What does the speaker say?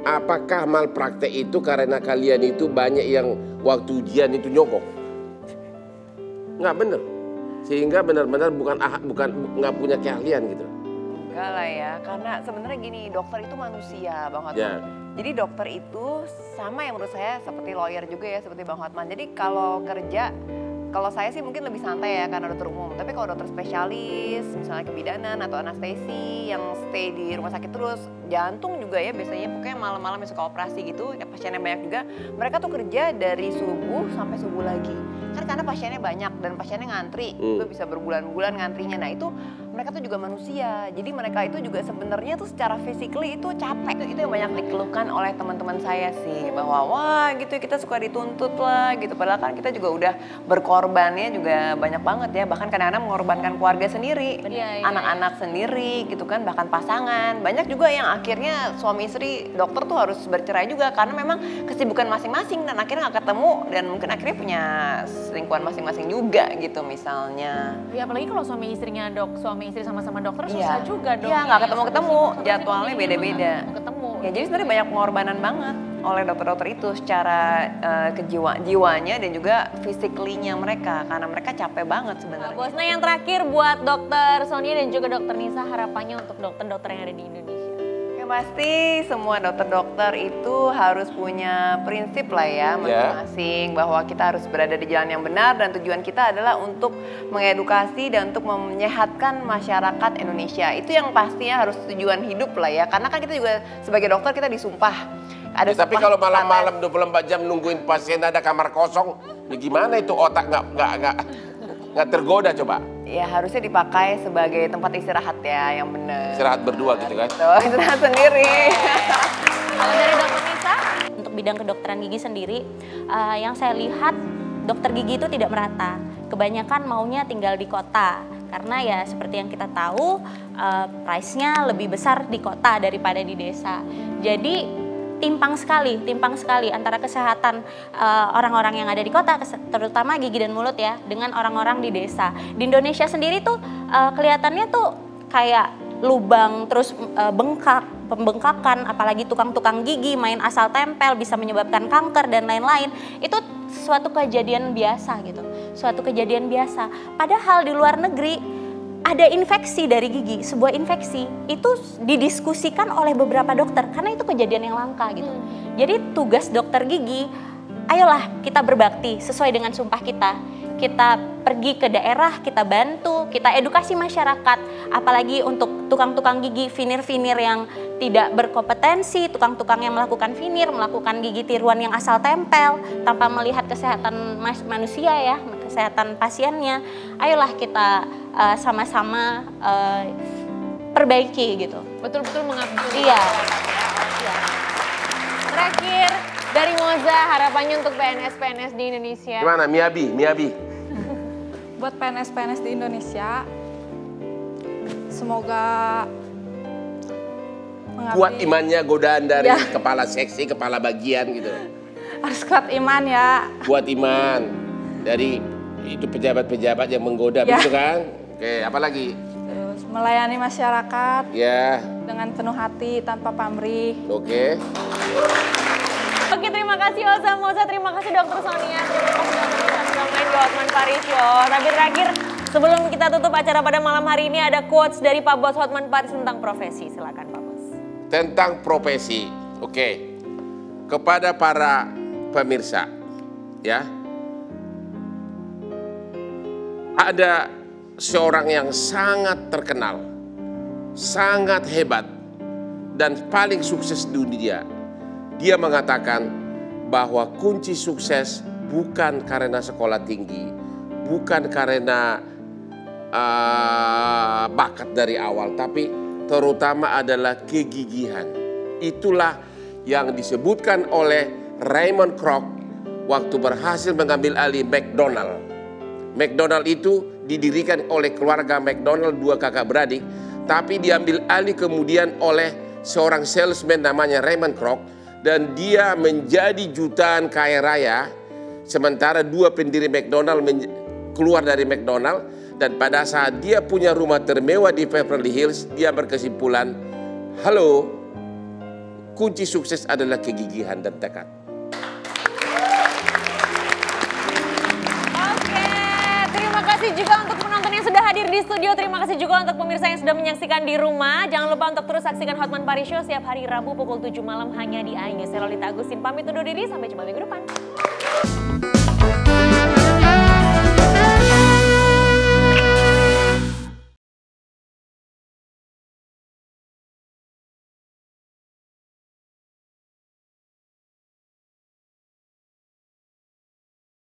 Apakah malpraktek itu karena kalian itu banyak yang waktu ujian itu nyogok? Nggak bener. Sehingga benar-benar bukan nggak punya keahlian gitu. Enggak lah ya, karena sebenarnya gini, dokter itu manusia Bang Hotman. Ya. Jadi dokter itu sama yang menurut saya seperti lawyer juga ya, seperti Bang Hotman. Jadi kalau kerja, kalau saya sih mungkin lebih santai ya karena dokter umum. Tapi kalau dokter spesialis, misalnya kebidanan atau anestesi yang stay di rumah sakit terus, jantung juga ya biasanya pokoknya malam-malam yang suka operasi gitu, ya pasiennya banyak juga. Mereka tuh kerja dari subuh sampai subuh lagi. Kan karena pasiennya banyak dan pasiennya ngantri, itu bisa berbulan-bulan ngantrinya. Nah itu mereka tuh juga manusia. Jadi mereka itu juga sebenarnya tuh secara physically itu capek. Itu yang banyak dikeluhkan oleh teman-teman saya sih. Bahwa wah gitu kita suka dituntut lah gitu. Padahal kan kita juga udah berkorbannya juga banyak banget ya. Bahkan kadang-kadang mengorbankan keluarga sendiri, anak-anak sendiri gitu kan. Bahkan pasangan. Banyak juga yang akhirnya suami istri dokter tuh harus bercerai juga. Karena memang kesibukan masing-masing dan akhirnya gak ketemu. Dan mungkin akhirnya punya selingkuhan masing-masing juga gitu misalnya. Ya apalagi kalau suami istri sama-sama dokter susah juga dong. Iya, nggak ketemu-ketemu, jadwalnya beda-beda. Ketemu. Ya jadi sebenarnya banyak pengorbanan banget oleh dokter-dokter itu secara jiwanya dan juga physically-nya mereka karena mereka capek banget sebenarnya. Bos, nah yang terakhir buat dokter Sonia dan juga dokter Nisa harapannya untuk dokter-dokter yang ada di Indonesia. Yang pasti semua dokter-dokter itu harus punya prinsip lah ya masing-masing bahwa kita harus berada di jalan yang benar dan tujuan kita adalah untuk mengedukasi dan untuk menyehatkan masyarakat Indonesia. Itu yang pastinya harus tujuan hidup lah ya karena kan kita juga sebagai dokter kita disumpah. Ada tapi kalau malam-malam 24 jam nungguin pasien ada kamar kosong, ya gimana itu otak nggak tergoda coba? Ya harusnya dipakai sebagai tempat istirahat ya yang benar. Istirahat berdua gitu kan? Istirahat sendiri. Kalau dari dokter Nisa, untuk bidang kedokteran gigi sendiri, yang saya lihat dokter gigi itu tidak merata. Kebanyakan maunya tinggal di kota. Karena ya seperti yang kita tahu, price-nya lebih besar di kota daripada di desa. Jadi timpang sekali antara kesehatan orang-orang yang ada di kota, terutama gigi dan mulut ya, dengan orang-orang di desa. Di Indonesia sendiri tuh kelihatannya tuh kayak lubang, terus pembengkakan, apalagi tukang-tukang gigi main asal tempel bisa menyebabkan kanker dan lain-lain. Itu suatu kejadian biasa gitu, suatu kejadian biasa. Padahal di luar negeri ada infeksi dari gigi, sebuah infeksi itu didiskusikan oleh beberapa dokter karena itu kejadian yang langka gitu. Jadi tugas dokter gigi, ayolah kita berbakti sesuai dengan sumpah kita. Kita pergi ke daerah, kita bantu, kita edukasi masyarakat. Apalagi untuk tukang-tukang gigi, vinir-vinir yang tidak berkompetensi, tukang-tukang yang melakukan vinir, melakukan gigi tiruan yang asal tempel tanpa melihat kesehatan manusia ya, kesehatan pasiennya. Ayolah kita sama-sama perbaiki gitu. Betul-betul mengabdi. Iya. Terakhir dari Moza, harapannya untuk PNS-PNS di Indonesia. Gimana Miyabi? Buat PNS-PNS di Indonesia, semoga mengabdi. Kuat imannya godaan dari kepala seksi, kepala bagian gitu. Harus kuat iman ya. Kuat iman dari itu pejabat-pejabat yang menggoda, begitu kan? Oke, apa lagi? Terus melayani masyarakat dengan penuh hati tanpa pamrih. Oke. Oke, terima kasih Oza Moza, terima kasih Dokter Sonia, terima kasih Dokter Nisa sudah main di Hotman Paris Show. Tapi terakhir, sebelum kita tutup acara pada malam hari ini ada quotes dari Pak Bos Hotman Paris tentang profesi. Silakan Pak Bos. Tentang profesi, oke. Kepada para pemirsa, ya. Ada seorang yang sangat terkenal, sangat hebat, dan paling sukses di dunia. Dia mengatakan bahwa kunci sukses bukan karena sekolah tinggi, bukan karena bakat dari awal, tapi terutama adalah kegigihan. Itulah yang disebutkan oleh Raymond Kroc waktu berhasil mengambil alih McDonald. McDonald itu didirikan oleh keluarga McDonald, 2 kakak beradik, tapi diambil alih kemudian oleh seorang salesman namanya Raymond Kroc, dan dia menjadi jutaan kaya raya, sementara 2 pendiri McDonald keluar dari McDonald, dan pada saat dia punya rumah termewah di Beverly Hills, dia berkesimpulan, halo, kunci sukses adalah kegigihan dan tekad. Oke, terima kasih juga untuk penonton yang sudah hadir di studio. Terima kasih juga untuk pemirsa yang sudah menyaksikan di rumah. Jangan lupa untuk terus saksikan Hotman Paris Show setiap hari Rabu pukul 7 malam hanya di iNews. Saya Lolita Agustin pamit undur diri, sampai jumpa minggu depan.